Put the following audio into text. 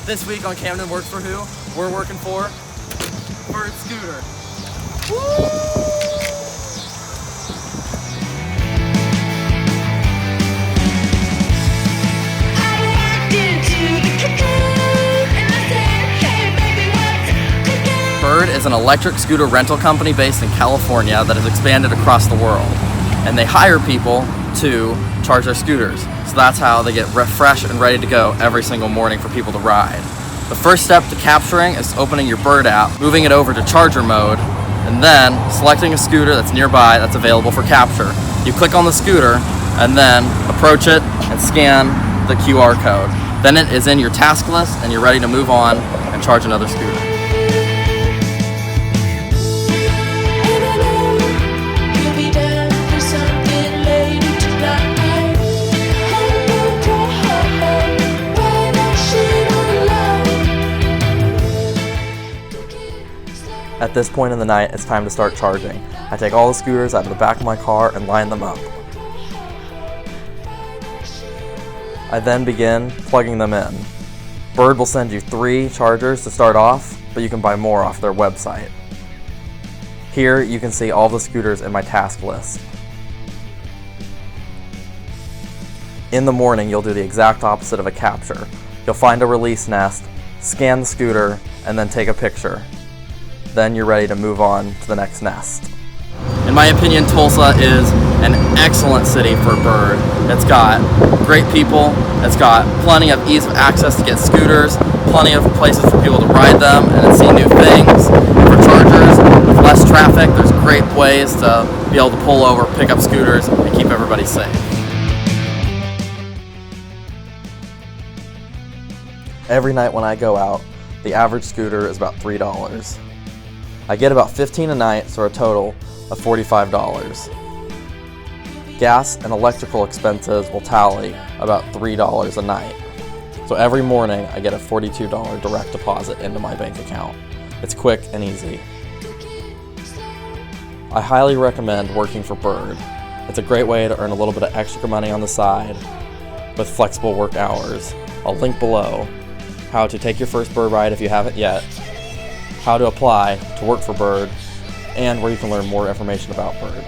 This week on Camden Works for Who, we're working for Bird Scooter. Woo! Bird is an electric scooter rental company based in California that has expanded across the world. And they hire people to charge their scooters. So that's how they get fresh and ready to go every single morning for people to ride. The first step to capturing is opening your Bird app, moving it over to charger mode, and then selecting a scooter that's nearby that's available for capture. You click on the scooter and then approach it and scan the QR code. Then it is in your task list and you're ready to move on and charge another scooter. At this point in the night, it's time to start charging. I take all the scooters out of the back of my car and line them up. I then begin plugging them in. Bird will send you 3 chargers to start off, but you can buy more off their website. Here you can see all the scooters in my task list. In the morning, you'll do the exact opposite of a capture. You'll find a release nest, scan the scooter, and then take a picture. Then you're ready to move on to the next nest. In my opinion, Tulsa is an excellent city for Bird. It's got great people, it's got plenty of ease of access to get scooters, plenty of places for people to ride them and see new things. For chargers, with less traffic, there's great ways to be able to pull over, pick up scooters, and keep everybody safe. Every night when I go out, the average scooter is about $3. I get about 15 a night, so a total of $45. Gas and electrical expenses will tally about $3 a night. So every morning I get a $42 direct deposit into my bank account. It's quick and easy. I highly recommend working for Bird. It's a great way to earn a little bit of extra money on the side with flexible work hours. I'll link below how to take your first Bird ride if you haven't yet, how to apply to work for Bird, and where you can learn more information about Bird.